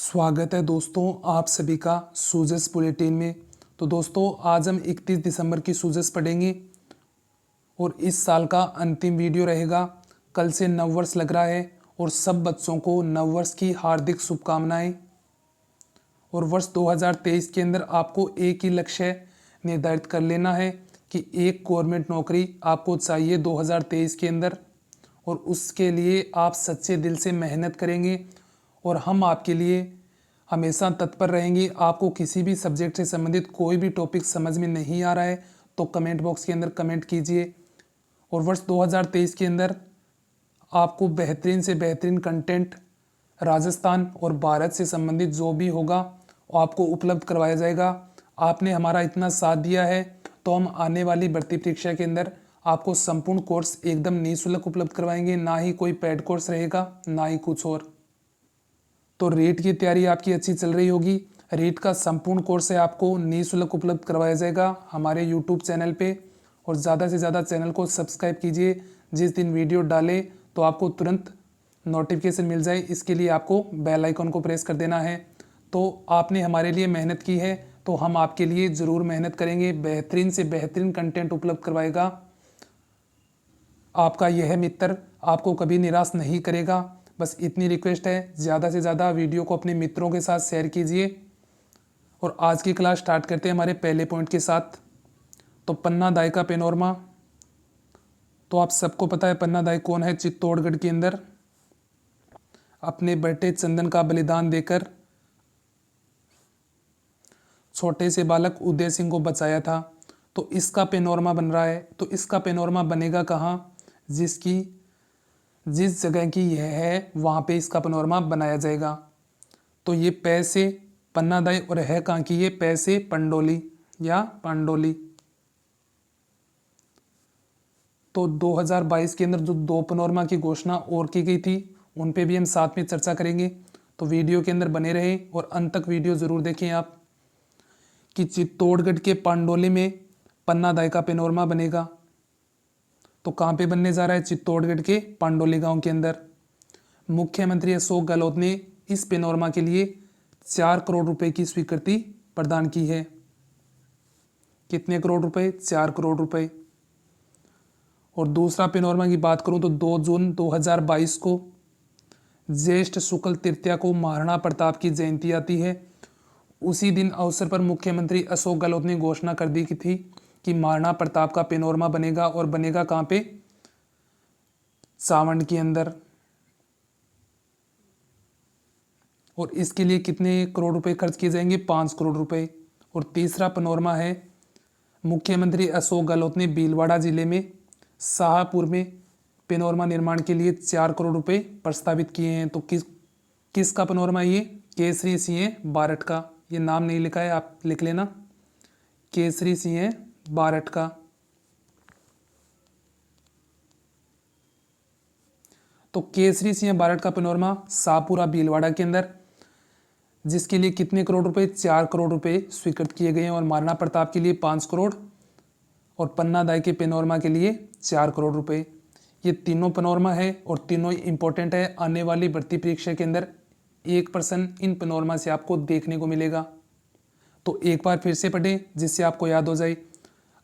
स्वागत है दोस्तों आप सभी का सूजस बुलेटिन में। तो दोस्तों आज हम 31 दिसंबर की सूजस पढ़ेंगे और इस साल का अंतिम वीडियो रहेगा। कल से नववर्ष लग रहा है और सब बच्चों को नववर्ष की हार्दिक शुभकामनाएं। और वर्ष 2023 के अंदर आपको एक ही लक्ष्य निर्धारित कर लेना है कि एक गवर्नमेंट नौकरी आपको चाहिए 2023 के अंदर, और उसके लिए आप सच्चे दिल से मेहनत करेंगे और हम आपके लिए हमेशा तत्पर रहेंगे। आपको किसी भी सब्जेक्ट से संबंधित कोई भी टॉपिक समझ में नहीं आ रहा है तो कमेंट बॉक्स के अंदर कमेंट कीजिए। और वर्ष 2023 के अंदर आपको बेहतरीन से बेहतरीन कंटेंट राजस्थान और भारत से संबंधित जो भी होगा वो आपको उपलब्ध करवाया जाएगा। आपने हमारा इतना साथ दिया है तो हम आने वाली भर्ती परीक्षा के अंदर आपको संपूर्ण कोर्स एकदम निःशुल्क उपलब्ध करवाएंगे। ना ही कोई पेड कोर्स रहेगा ना ही कुछ और। तो रेट की तैयारी आपकी अच्छी चल रही होगी। रेट का संपूर्ण कोर्स है आपको निःशुल्क उपलब्ध करवाया जाएगा हमारे यूट्यूब चैनल पे। और ज़्यादा से ज़्यादा चैनल को सब्सक्राइब कीजिए। जिस दिन वीडियो डाले तो आपको तुरंत नोटिफिकेशन मिल जाए, इसके लिए आपको बेल आइकन को प्रेस कर देना है। तो आपने हमारे लिए मेहनत की है तो हम आपके लिए ज़रूर मेहनत करेंगे। बेहतरीन से बेहतरीन कंटेंट उपलब्ध करवाएगा। आपका यह मित्र आपको कभी निराश नहीं करेगा। बस इतनी रिक्वेस्ट है, ज़्यादा से ज़्यादा वीडियो को अपने मित्रों के साथ शेयर कीजिए। और आज की क्लास स्टार्ट करते हैं हमारे पहले पॉइंट के साथ। तो पन्ना दाई का पेनोरमा। तो आप सबको पता है पन्ना दाई कौन है। चित्तौड़गढ़ के अंदर अपने बेटे चंदन का बलिदान देकर छोटे से बालक उदय सिंह को बचाया था। तो इसका पेनोरमा बन रहा है। तो इसका पेनोरमा बनेगा कहाँ? जिस जगह की यह है वहाँ पे इसका पेनोरमा बनाया जाएगा। तो ये पै से पन्ना दाई और है कहाँ की? ये पै से पंडोली या पांडोली। तो 2022 के अंदर जो दो पेनोरमा की घोषणा और की गई थी उन पे भी हम साथ में चर्चा करेंगे। तो वीडियो के अंदर बने रहे और अंत तक वीडियो ज़रूर देखें आप। कि चित्तौड़गढ़ के पांडोली में पन्ना दाई का पेनोरमा बनेगा। तो कहाँ पे बनने जा रहा है? चित्तौड़गढ़ के पांडोली गांव के अंदर। मुख्यमंत्री अशोक गहलोत ने इस पेनोरमा के लिए 4 करोड़ रुपए की स्वीकृति प्रदान की है। कितने करोड़ रुपए? 4 करोड़ रुपए। और दूसरा पेनोरमा की बात करूं तो 2 जून 2022 को ज्येष्ठ शुक्ल तृतीया को महाराणा प्रताप की जयंती आती है। उसी दिन अवसर पर मुख्यमंत्री अशोक गहलोत ने घोषणा कर दी थी कि महाराणा प्रताप का पेनोरमा बनेगा। और बनेगा कहाँ पे? सावंड के अंदर। और इसके लिए कितने करोड़ रुपए खर्च किए जाएंगे? 5 करोड़ रुपए। और तीसरा पेनोरमा है मुख्यमंत्री अशोक गहलोत ने भीलवाड़ा जिले में शाहपुर में पेनोरमा निर्माण के लिए 4 करोड़ रुपए प्रस्तावित किए हैं। तो किसका पेनोरमा? ये केसरी सिंह बारठ का। ये नाम नहीं लिखा है, आप लिख लेना, केसरी सिंह बारठ का। तो केसरी सिंह बारठ का पेनोरमा शाहपुरा भीलवाड़ा के अंदर, जिसके लिए कितने करोड़ रुपए? 4 करोड़ रुपए स्वीकृत किए गए हैं। और महाराणा प्रताप के लिए 5 करोड़ और पन्ना दाई के पेनोरमा के लिए 4 करोड़ रुपए। ये तीनों पेनोरमा है और तीनों इंपॉर्टेंट है। आने वाली भर्ती परीक्षा के अंदर 1% इन पेनोरमा से आपको देखने को मिलेगा। तो एक बार फिर से पढ़ें जिससे आपको याद हो जाए।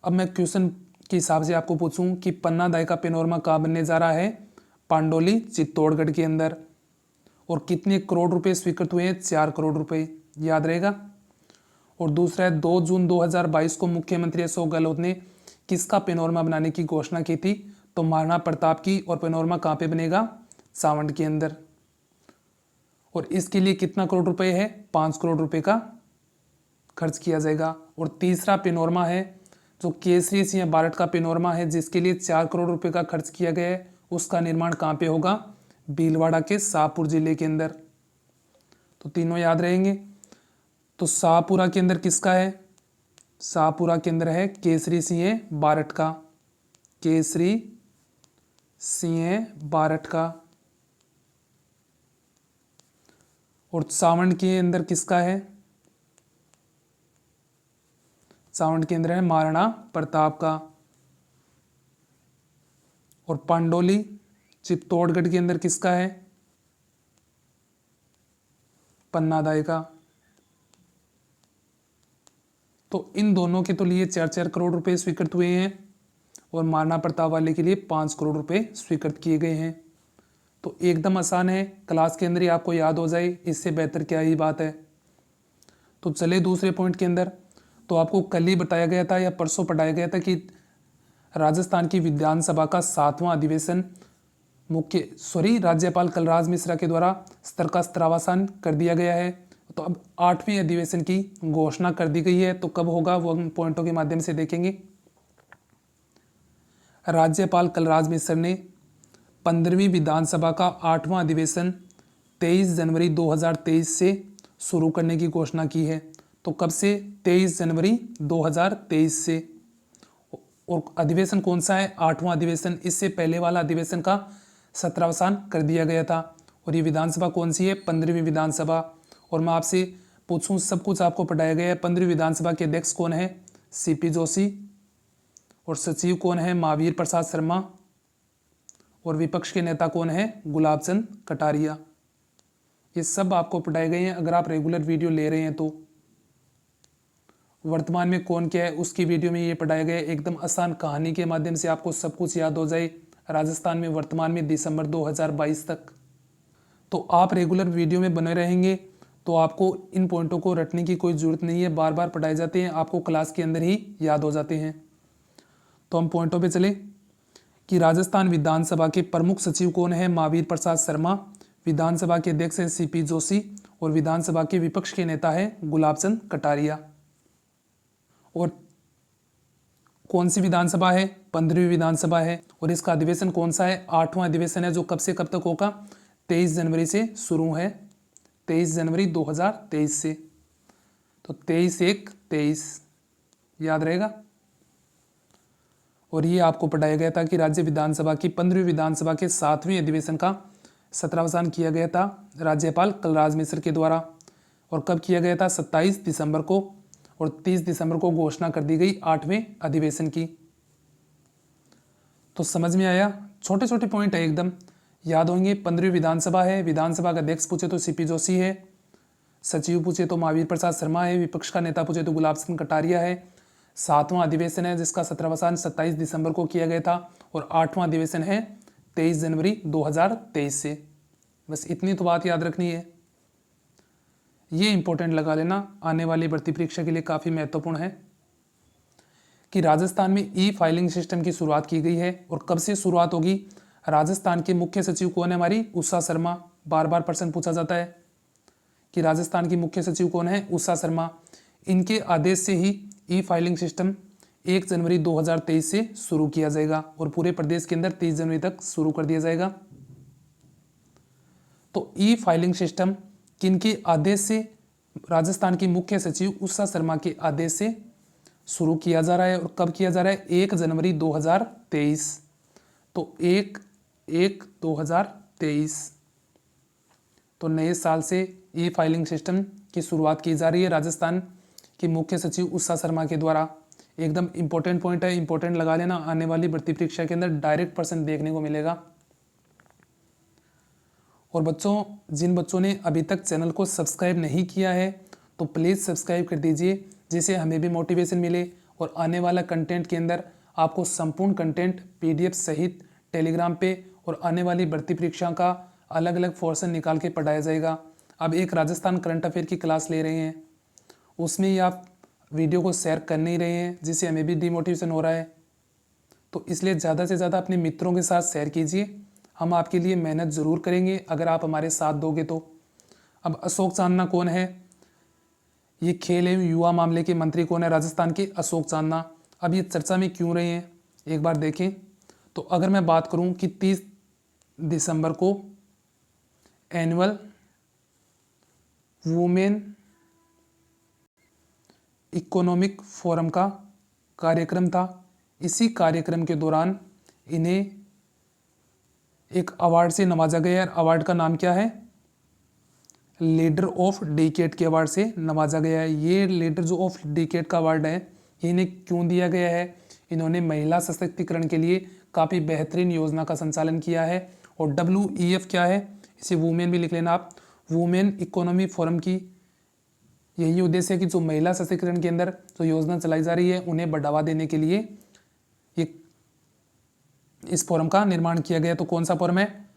अब मैं क्वेश्चन के हिसाब से आपको पूछूं कि पन्ना दाई का पेनोरमा कहाँ बनने जा रहा है? पांडोली चित्तौड़गढ़ के अंदर। और कितने करोड़ रुपए स्वीकृत हुए हैं? 4 करोड़ रुपए। याद रहेगा। और दूसरा है 2 जून 2022 को मुख्यमंत्री अशोक गहलोत ने किसका पेनोरमा बनाने की घोषणा की थी? तो महाराणा प्रताप की। और पेनोरमा कहाँ पे बनेगा? सावंड के अंदर। और इसके लिए कितना करोड़ रुपए है? 5 करोड़ रुपए का खर्च किया जाएगा। और तीसरा पेनोरमा है जो केसरी सिंह बारठ का पेनोरमा है, जिसके लिए 4 करोड़ रुपए का खर्च किया गया है। उसका निर्माण कहाँ पे होगा? भीलवाड़ा के शाहपुर जिले के अंदर। तो तीनों याद रहेंगे। तो शाहपुरा के अंदर किसका है? शाहपुरा के अंदर है केसरी सिंह बारठ का। केसरी सिंह बारठ का। और सावंड के अंदर किसका है? सावंड के अंदर है महाराणा प्रताप का। और पांडोली चित्तौड़गढ़ के अंदर किसका है? पन्नादाय का। तो इन दोनों के तो लिए 4-4 करोड़ रुपए स्वीकृत हुए हैं और महाराणा प्रताप वाले के लिए 5 करोड़ रुपए स्वीकृत किए गए हैं। तो एकदम आसान है, क्लास के अंदर ही आपको याद हो जाए, इससे बेहतर क्या ही बात है। तो चले दूसरे पॉइंट के अंदर। तो आपको कल ही बताया गया था या परसों पढ़ाया गया था कि राजस्थान की विधानसभा का 7वां अधिवेशन राज्यपाल कलराज मिश्रा के द्वारा स्तर का स्तरावसान कर दिया गया है। तो अब 8वें अधिवेशन की घोषणा कर दी गई है। तो कब होगा वो हम पॉइंटों के माध्यम से देखेंगे। राज्यपाल कलराज मिश्र ने 15वीं विधानसभा का 8वां अधिवेशन 23 जनवरी 2023 से शुरू करने की घोषणा की है। तो कब से? 23 जनवरी 2023 से। और अधिवेशन कौन सा है? 8वां अधिवेशन। इससे पहले वाला अधिवेशन का सत्रावसान कर दिया गया था। और ये विधानसभा कौन सी है? 15वीं विधानसभा। और मैं आपसे पूछूं, सब कुछ आपको पढ़ाया गया है। 15वीं विधानसभा के अध्यक्ष कौन है? सीपी जोशी। और सचिव कौन है? महावीर प्रसाद शर्मा। और विपक्ष के नेता कौन है? गुलाब चंद कटारिया। ये सब आपको पढ़ाए गए हैं अगर आप रेगुलर वीडियो ले रहे हैं तो। वर्तमान में कौन क्या है उसकी वीडियो में ये पढ़ाया गया है। एकदम आसान कहानी के माध्यम से आपको सब कुछ याद हो जाए। राजस्थान में वर्तमान में दिसंबर 2022 तक। तो आप रेगुलर वीडियो में बने रहेंगे तो आपको इन पॉइंटों को रटने की कोई ज़रूरत नहीं है, बार बार पढ़ाए जाते हैं, आपको क्लास के अंदर ही याद हो जाते हैं। तो हम पॉइंटों पे चले कि राजस्थान विधानसभा के प्रमुख सचिव कौन है? महावीर प्रसाद शर्मा। विधानसभा के अध्यक्ष हैं सीपी जोशी। और विधानसभा के विपक्ष के नेता है गुलाब चंद कटारिया। और कौन सी विधानसभा है? 15वीं विधानसभा है। और इसका अधिवेशन कौन सा है? 8वां अधिवेशन है, जो कब से कब तक होगा? 23 जनवरी से शुरू है, 23 जनवरी 2023 से। तो 23/1/23 याद रहेगा। और ये आपको पढ़ाया गया था कि राज्य विधानसभा की 15वीं विधानसभा के 7वें अधिवेशन का सत्रावसान किया गया था राज्यपाल कलराज मिश्र के द्वारा। और कब किया गया था? 27 दिसंबर को। और 30 दिसंबर को घोषणा कर दी गई 8वें अधिवेशन की। तो समझ में आया? छोटे छोटे पॉइंट है, एकदम याद होंगे। 15वीं विधानसभा है, विधानसभा का अध्यक्ष पूछे तो सीपी जोशी है, सचिव पूछे तो महावीर प्रसाद शर्मा है, विपक्ष का नेता पूछे तो गुलाब चंद कटारिया है। 7वां अधिवेशन है जिसका सत्रावसान 27 दिसंबर को किया गया था। और 8वां अधिवेशन है 23 जनवरी 2023 से। बस इतनी तो बात याद रखनी है। ये इंपॉर्टेंट लगा लेना, आने वाली भर्ती परीक्षा के लिए काफ़ी महत्वपूर्ण है कि राजस्थान में ई फाइलिंग सिस्टम की शुरुआत की गई है। और कब से शुरुआत होगी? राजस्थान के मुख्य सचिव कौन है? हमारी उषा शर्मा। बार बार प्रश्न पूछा जाता है कि राजस्थान की मुख्य सचिव कौन है? उषा शर्मा। इनके आदेश से ही ई फाइलिंग सिस्टम 1 जनवरी 2023 से शुरू किया जाएगा और पूरे प्रदेश के अंदर 30 जनवरी तक शुरू कर दिया जाएगा। तो ई फाइलिंग सिस्टम किनके आदेश से? राजस्थान की मुख्य सचिव उषा शर्मा के आदेश से शुरू किया जा रहा है। और कब किया जा रहा है? 1 जनवरी 2023। तो 1/1/2023। तो नए साल से ई फाइलिंग सिस्टम की शुरुआत की जा रही है राजस्थान की मुख्य सचिव उषा शर्मा के द्वारा। एकदम इंपॉर्टेंट पॉइंट है, इंपॉर्टेंट लगा लेना, आने वाली भर्ती परीक्षा के अंदर डायरेक्ट प्रश्न देखने को मिलेगा। और बच्चों, जिन बच्चों ने अभी तक चैनल को सब्सक्राइब नहीं किया है तो प्लीज़ सब्सक्राइब कर दीजिए, जिससे हमें भी मोटिवेशन मिले और आने वाला कंटेंट के अंदर आपको संपूर्ण कंटेंट PDF सहित टेलीग्राम पे और आने वाली भर्ती परीक्षा का अलग अलग पोर्शन निकाल के पढ़ाया जाएगा। अब एक राजस्थान करंट अफेयर की क्लास ले रहे हैं, उसमें ही आप वीडियो को शेयर कर नहीं रहे हैं, जिससे हमें भी डिमोटिवेशन हो रहा है। तो इसलिए ज़्यादा से ज़्यादा अपने मित्रों के साथ शेयर कीजिए, हम आपके लिए मेहनत ज़रूर करेंगे अगर आप हमारे साथ दोगे तो। अब अशोक चांदना कौन है? ये खेल एवं युवा मामले के मंत्री कौन है? राजस्थान के अशोक चांदना। अब ये चर्चा में क्यों रहे हैं एक बार देखें। तो अगर मैं बात करूं कि 30 दिसंबर को एनुअल वुमेन इकोनॉमिक फोरम का कार्यक्रम था, इसी कार्यक्रम के दौरान इन्हें एक अवार्ड से नवाजा गया है। अवार्ड का नाम क्या है? लीडर ऑफ डिकेड के अवार्ड से नवाजा गया है। ये लीडर जो ऑफ डिकेड का अवार्ड है, ये इन्हें क्यों दिया गया है? इन्होंने महिला सशक्तिकरण के लिए काफ़ी बेहतरीन योजना का संचालन किया है। और WEF क्या है? इसे वुमेन भी लिख लेना आप, वुमेन इकोनॉमी फोरम की यही उद्देश्य है कि जो महिला सशक्तिकरण के अंदर जो योजना चलाई जा रही है उन्हें बढ़ावा देने के लिए ये इस फोरम का निर्माण किया गया। तो कौन सा फोरम है?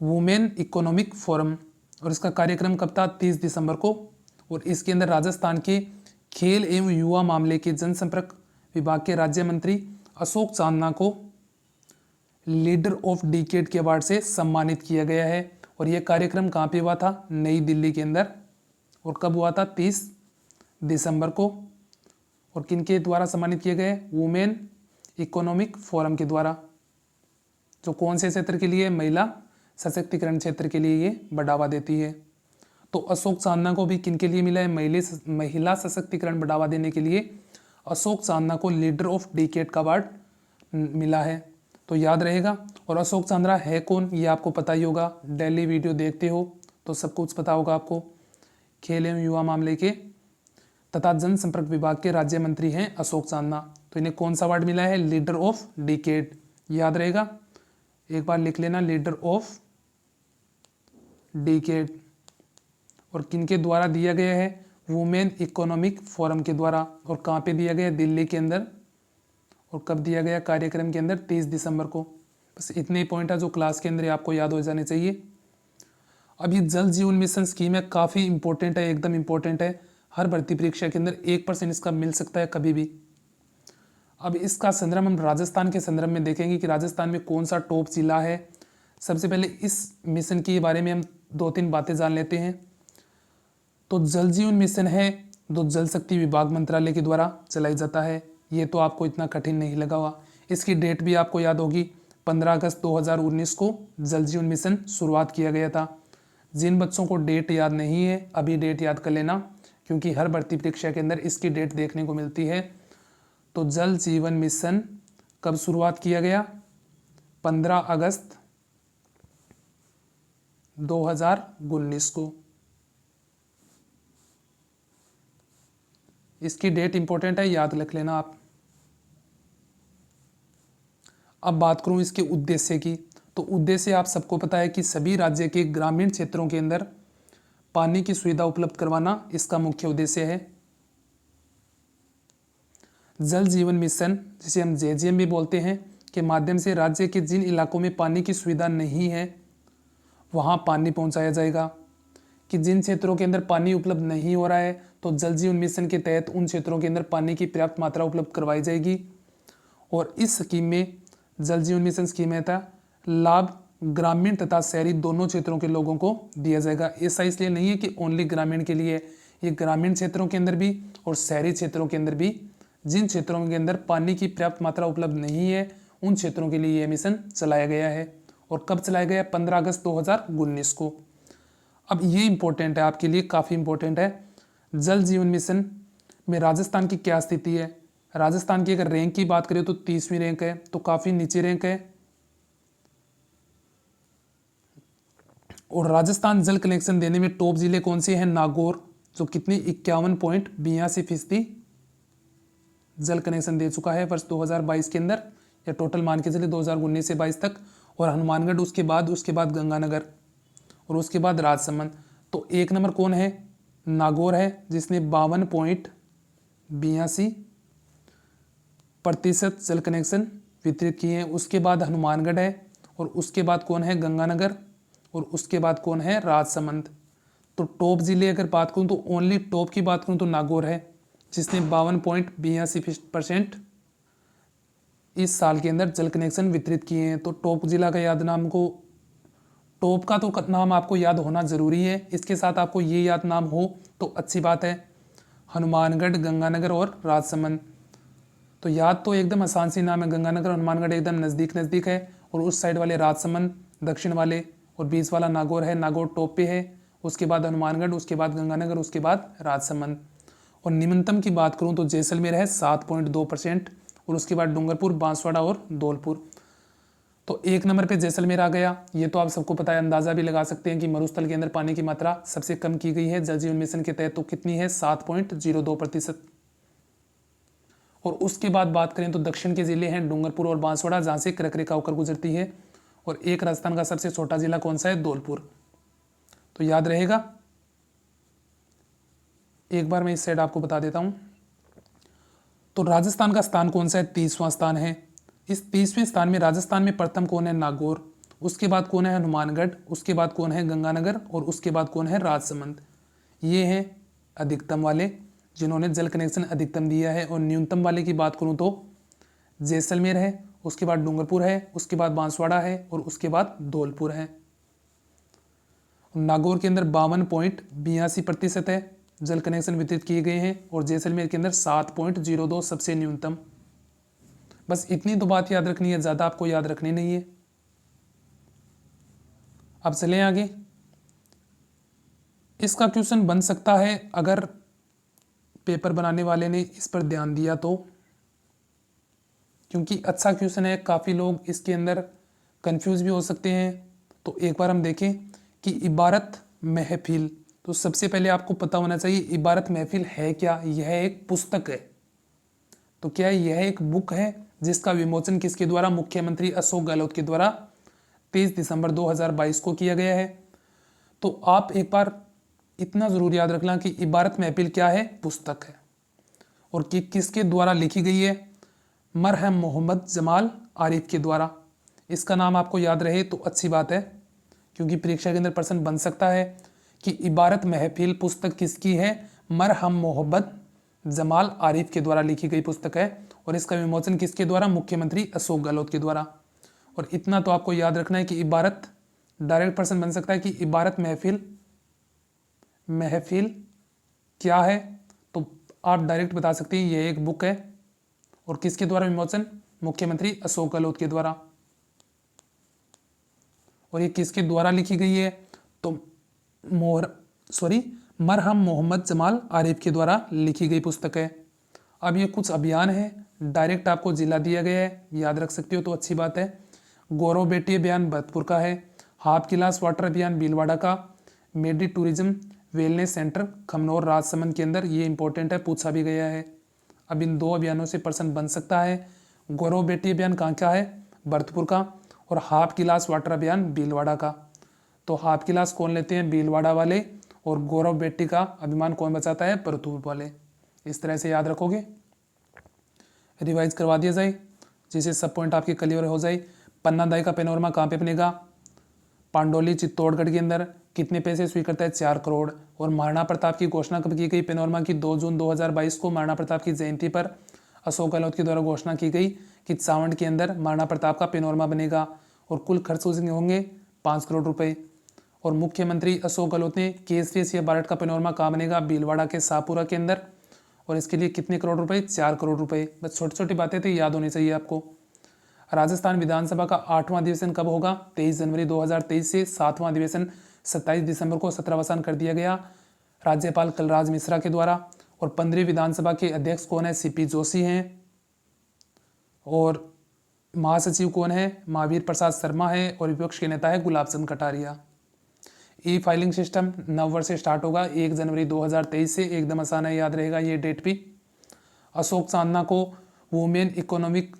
Women economic forum. और इसका कार्यक्रम कब था? 30 दिसंबर को। और इसके अंदर राजस्थान के खेल एवं युवा मामले के जनसंपर्क विभाग के राज्य मंत्री अशोक चांदना को लीडर ऑफ डिकेड के अवार्ड से सम्मानित किया गया है। और यह कार्यक्रम कहाँ पे हुआ था? नई दिल्ली के अंदर। और कब हुआ था? 30 दिसंबर को। और किनके द्वारा सम्मानित किए गए? वुमेन इकोनॉमिक फोरम के द्वारा, जो कौन से क्षेत्र के लिए? महिला सशक्तिकरण क्षेत्र के लिए ये बढ़ावा देती है। तो अशोक चांदना को भी किनके लिए मिला है? महिला सशक्तिकरण बढ़ावा देने के लिए अशोक चांदना को लीडर ऑफ डिकेड का अवार्ड मिला है। तो याद रहेगा। और अशोक चांदना है कौन? ये आपको पता ही होगा, डेली वीडियो देखते हो तो सब कुछ पता होगा आपको। खेल एवं युवा मामले के तथा जनसंपर्क विभाग के राज्य मंत्री हैं अशोक चांदना। तो इन्हें कौन सा अवार्ड मिला है? Leader of decade. याद रहेगा, एक बार लिख लेना, लीडर ऑफ डिकेड। और किनके द्वारा दिया गया है? वुमेन इकोनॉमिक फोरम के द्वारा। और कहाँ पे दिया गया? दिल्ली के अंदर। और कब दिया गया? कार्यक्रम के अंदर 30 दिसंबर को। बस इतने ही पॉइंट है जो क्लास के अंदर आपको याद हो जाने चाहिए। अब ये जल जीवन मिशन स्कीम है, काफ़ी इंपॉर्टेंट है, एकदम इंपॉर्टेंट है। हर भर्ती परीक्षा के अंदर 1% इसका मिल सकता है कभी भी। अब इसका संदर्भ हम राजस्थान के संदर्भ में देखेंगे कि राजस्थान में कौन सा टॉप जिला है। सबसे पहले इस मिशन के बारे में हम 2-3 बातें जान लेते हैं। तो जल जीवन मिशन है जो जल शक्ति विभाग मंत्रालय के द्वारा चलाई जाता है। ये तो आपको इतना कठिन नहीं लगा हुआ। इसकी डेट भी आपको याद होगी, 15 अगस्त 2019 को जल जीवन मिशन शुरुआत किया गया था। जिन बच्चों को डेट याद नहीं है अभी डेट याद कर लेना, क्योंकि हर भर्ती परीक्षा के अंदर इसकी डेट देखने को मिलती है। तो जल जीवन मिशन कब शुरुआत किया गया? 15 अगस्त 2019 को। इसकी डेट इंपॉर्टेंट है, याद रख लेना आप। अब बात करूं इसके उद्देश्य की, तो उद्देश्य आप सबको पता है कि सभी राज्य के ग्रामीण क्षेत्रों के अंदर पानी की सुविधा उपलब्ध करवाना इसका मुख्य उद्देश्य है। जल जीवन मिशन, जिसे हम जेजीएम भी बोलते हैं, के माध्यम से राज्य के जिन इलाकों में पानी की सुविधा नहीं है वहां पानी पहुंचाया जाएगा। कि जिन क्षेत्रों के अंदर पानी उपलब्ध नहीं हो रहा है तो जल जीवन मिशन के तहत उन क्षेत्रों के अंदर पानी की पर्याप्त मात्रा उपलब्ध करवाई जाएगी। और इस स्कीम में, जल जीवन मिशन स्कीम में था, लाभ ग्रामीण तथा शहरी दोनों क्षेत्रों के लोगों को दिया जाएगा। ऐसा इसलिए नहीं है कि ओनली ग्रामीण के लिए, ये ग्रामीण क्षेत्रों के अंदर भी और शहरी क्षेत्रों के अंदर भी, जिन क्षेत्रों के अंदर पानी की पर्याप्त मात्रा उपलब्ध नहीं है उन क्षेत्रों के लिए यह मिशन चलाया गया है। और कब चलाया गया? 15 अगस्त 2019 को। अब ये इंपॉर्टेंट है आपके लिए, काफ़ी इंपॉर्टेंट है। जल जीवन मिशन में राजस्थान की क्या स्थिति है? राजस्थान की अगर रैंक की बात करें तो 30वीं रैंक है, तो काफ़ी नीचे रैंक है। और राजस्थान जल कनेक्शन देने में टॉप जिले कौन से हैं? नागौर, जो कितनी 51.82% जल कनेक्शन दे चुका है वर्ष 2022 के अंदर, या टोटल मान के चलिए 2019 से 22 तक। और हनुमानगढ़ उसके बाद गंगानगर और उसके बाद राजसमंद। तो 1 नंबर कौन है? नागौर है, जिसने 52.82% जल कनेक्शन वितरित किए हैं। उसके बाद हनुमानगढ़ है, और उसके बाद कौन है? गंगानगर, और उसके बाद कौन है? राजसमंद। तो टॉप जिले अगर बात करूँ तो ओनली टॉप की बात करूँ तो नागौर है, जिसने 52.82% इस साल के अंदर जल कनेक्शन वितरित किए हैं। तो टॉप जिला का याद नाम को, टॉप का तो नाम आपको याद होना जरूरी है, इसके साथ आपको ये याद नाम हो तो अच्छी बात है, हनुमानगढ़, गंगानगर और राजसमंद। तो याद तो एकदम आसान सी नाम है, गंगानगर हनुमानगढ़ एकदम नज़दीक नज़दीक है, और उस साइड वाले राजसमंद दक्षिण वाले, और बीच वाला नागौर है, नागौर टॉप पे है, उसके बाद हनुमानगढ़, उसके बाद गंगानगर, उसके बाद राजसमंद। और निम्नतम की बात करूँ तो जैसलमेर है 7.2%, और उसके बाद डूंगरपुर, बांसवाड़ा और धौलपुर। तो 1 नंबर पे जैसलमेर आ गया। ये तो आप सबको पता है, अंदाजा भी लगा सकते हैं कि मरुस्थल के अंदर पानी की मात्रा सबसे कम की गई है जल जीवन मिशन के तहत। तो कितनी है? 7.02%। और उसके बाद बात करें तो दक्षिण के जिले हैं डूंगरपुर और बांसवाड़ा, जहाँ से कर्क रेखा होकर गुजरती है। और एक राजस्थान का सबसे छोटा जिला कौन सा है? धौलपुर। तो याद रहेगा। एक बार मैं इस साइड आपको बता देता हूं। तो राजस्थान का स्थान कौन सा है? 30वां स्थान है। इस 30वें स्थान में राजस्थान में प्रथम कौन है? नागौर। उसके बाद कौन है? हनुमानगढ़। उसके बाद कौन है? गंगानगर। और उसके बाद कौन है? राजसमंद। ये हैं अधिकतम वाले जिन्होंने जल कनेक्शन अधिकतम दिया है। और न्यूनतम वाले की बात करूं तो जैसलमेर है, उसके बाद डूंगरपुर है, उसके बाद बांसवाड़ा है और उसके बाद धौलपुर है। नागौर के अंदर 52.82% है जल कनेक्शन वितरित किए गए हैं और जैसलमेर के अंदर 7.02 सबसे न्यूनतम। बस इतनी तो बात याद रखनी है, ज़्यादा आपको याद रखनी नहीं है। अब चलें आगे। इसका क्वेश्चन बन सकता है अगर पेपर बनाने वाले ने इस पर ध्यान दिया तो, क्योंकि अच्छा क्वेश्चन है। काफ़ी लोग इसके अंदर कंफ्यूज भी हो सकते हैं। तो एक बार हम देखें कि इबारत महफिल, तो सबसे पहले आपको पता होना चाहिए इबारत महफिल है क्या। यह एक पुस्तक है। तो क्या यह एक बुक है जिसका विमोचन किसके द्वारा? मुख्यमंत्री अशोक गहलोत के द्वारा 23 दिसंबर 2022 को किया गया है। तो आप एक बार इतना ज़रूर याद रखना कि इबारत महफिल क्या है? पुस्तक है। और कि किसके द्वारा लिखी गई है? मरहम मोहम्मद जमाल आरिफ के द्वारा। इसका नाम आपको याद रहे तो अच्छी बात है, क्योंकि परीक्षा के अंदर प्रश्न बन सकता है कि इबारत महफिल पुस्तक किसकी है? मरहम मोहम्मद जमाल आरिफ के द्वारा लिखी गई पुस्तक है। और इसका विमोचन किसके द्वारा? मुख्यमंत्री अशोक गहलोत के द्वारा। और इतना तो आपको याद रखना है कि इबारत, डायरेक्ट प्रश्न बन सकता है कि इबारत महफिल क्या है? तो आप डायरेक्ट बता सकते हैं यह एक बुक है। और किसके द्वारा विमोचन? मुख्यमंत्री अशोक गहलोत के द्वारा। और ये किसके द्वारा लिखी गई है? तो मरहम मोहम्मद जमाल आरिफ के द्वारा लिखी गई पुस्तक है। अब ये कुछ अभियान है, डायरेक्ट आपको जिला दिया गया है, याद रख सकते हो तो अच्छी बात है। गौरव बेटी अभियान भरतपुर का है। हाफ गिलास वाटर अभियान भीलवाड़ा का। Medi tourism wellness centre Khamnor Rajsamand के अंदर। ये इंपॉर्टेंट है, पूछा भी गया है। अब इन दो अभियानों से प्रश्न बन सकता है। गौरव बेटी अभियान कहाँ का है? भरतपुर का। और हाफ गिलास वाटर अभियान भीलवाड़ा का। तो हाफ गिलास कौन लेते हैं? भीलवाड़ा वाले। और गौरव बेटी का अभिमान कौन बचाता है? भरतपुर वाले। इस तरह से याद रखोगे, रिवाइज करवा दिया जाए जिससे सब पॉइंट आपके क्लियर हो जाए। पन्ना दाई का पेनोरमा कहाँ पे बनेगा? पांडोली चित्तौड़गढ़ के अंदर। कितने पैसे स्वीकृत है? 4 करोड़। और महाराणा प्रताप की घोषणा कब की गई पेनोरमा की? 2 जून 2022 को महाराणा प्रताप की जयंती पर अशोक गहलोत के द्वारा घोषणा की गई कि सावंत के अंदर महाराणा प्रताप का पेनोरमा बनेगा। और कुल खर्च होंगे 5 करोड़ रुपए। और मुख्यमंत्री अशोक गहलोत ने केसरियस या बारट का पेनोरमा कहाँ बनेगा? भीलवाड़ा के शाहपुरा के अंदर। और इसके लिए कितने करोड़ रुपए? 4 करोड़ रुपए। बस छोटी छोटी बातें थी, याद होनी चाहिए आपको। राजस्थान विधानसभा का 8वां अधिवेशन कब होगा? 23 जनवरी 2023 से 7वां अधिवेशन 27 दिसंबर को सत्रावसान कर दिया गया राज्यपाल कलराज मिश्रा के द्वारा। और 15वीं विधानसभा के अध्यक्ष कौन है? सीपी जोशी हैं। और महासचिव कौन है? महावीर प्रसाद शर्मा है। और विपक्ष के नेता है गुलाब चंद कटारिया। ई फाइलिंग सिस्टम नववर्ष से स्टार्ट होगा 1 जनवरी 2023 से। एकदम आसान है, याद रहेगा ये डेट भी। अशोक चांदना को वुमेन इकोनॉमिक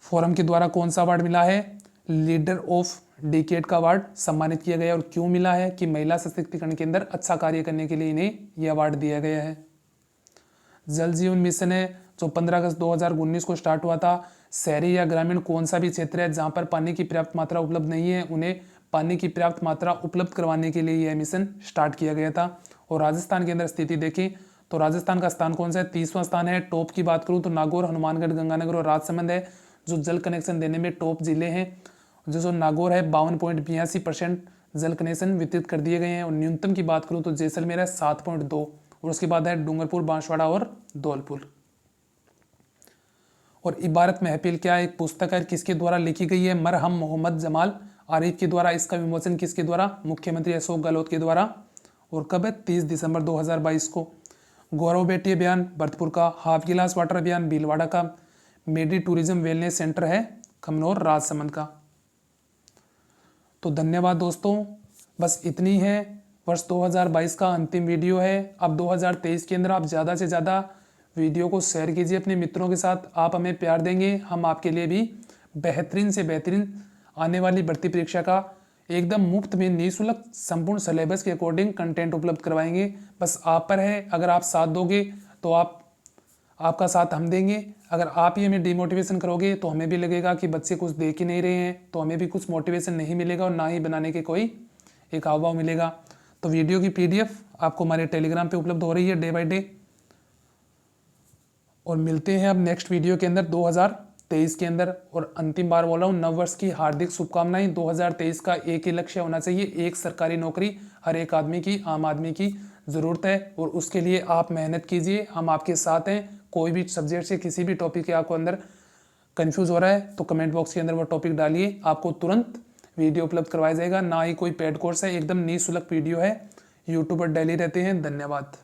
फोरम के द्वारा कौन सा अवार्ड मिला है? लीडर ऑफ डिकेड का अवार्ड सम्मानित किया गया। और क्यों मिला है? कि महिला सशक्तिकरण के अंदर अच्छा कार्य करने के लिए इन्हें यह अवार्ड दिया गया है। जल जीवन मिशन है जो 15 अगस्त 2019 को स्टार्ट हुआ था। शहरी या ग्रामीण कौन सा भी क्षेत्र है जहां पर पानी की पर्याप्त मात्रा उपलब्ध नहीं है, उन्हें पानी की पर्याप्त मात्रा उपलब्ध करवाने के लिए यह मिशन स्टार्ट किया गया था। और राजस्थान के अंदर स्थिति देखें तो राजस्थान का स्थान कौन सा है? 30वां स्थान है। टॉप की बात करूं तो नागौर, हनुमानगढ़, गंगानगर और राजसमंद है जो जल कनेक्शन देने में टॉप जिले हैं। जो नागौर है 52.82% जल कनेक्शन वितरित कर दिए गए हैं। और न्यूनतम की बात करूं तो जैसलमेर है 7.2। और उसके बाद है डूंगरपुर, बांसवाड़ा और धौलपुर। और इबारत महफिल क्या है? एक पुस्तक है, किसके द्वारा लिखी गई है? मरहम मोहम्मद जमाल आरिफ के द्वारा। इसका विमोचन किसके द्वारा? मुख्यमंत्री अशोक गहलोत के द्वारा। और कब है? 30 दिसंबर 2022 को। गौरव बेटी अभियान भरतपुर का। हाफ गिलास वाटर अभियान भीलवाड़ा का। मेडी टूरिज्म वेलनेस सेंटर है खमनौर राजसमंद का। तो धन्यवाद दोस्तों, बस इतनी है। वर्ष 2022 का अंतिम वीडियो है। अब 2023 के अंदर आप ज़्यादा से ज़्यादा वीडियो को शेयर कीजिए अपने मित्रों के साथ। आप हमें प्यार देंगे, हम आपके लिए भी बेहतरीन से बेहतरीन आने वाली भर्ती परीक्षा का एकदम मुफ्त में निःशुल्क संपूर्ण सिलेबस के अकॉर्डिंग कंटेंट उपलब्ध करवाएंगे। बस आप पर है, अगर आप साथ दोगे तो आपका साथ हम देंगे। अगर आप ही हमें डिमोटिवेशन करोगे तो हमें भी लगेगा कि बच्चे कुछ देख ही नहीं रहे हैं, तो हमें भी कुछ मोटिवेशन नहीं मिलेगा और ना ही बनाने के कोई एक हाव भाव मिलेगा। तो वीडियो की पीडीएफ आपको हमारे टेलीग्राम पे उपलब्ध हो रही है डे बाय डे। और मिलते हैं अब नेक्स्ट वीडियो के अंदर 2023 के अंदर। और अंतिम बार बोल रहा हूँ, नववर्ष की हार्दिक शुभकामनाएं। 2023 का एक ही लक्ष्य होना चाहिए, एक सरकारी नौकरी हर एक आदमी की, आम आदमी की ज़रूरत है। और उसके लिए आप मेहनत कीजिए, हम आपके साथ हैं। कोई भी सब्जेक्ट से किसी भी टॉपिक के आपको अंदर कन्फ्यूज़ हो रहा है तो कमेंट बॉक्स के अंदर वो टॉपिक डालिए, आपको तुरंत वीडियो उपलब्ध करवाया जाएगा। ना ही कोई पेड कोर्स है, एकदम निःशुल्क वीडियो है। यूट्यूब पर डेली रहते हैं। धन्यवाद।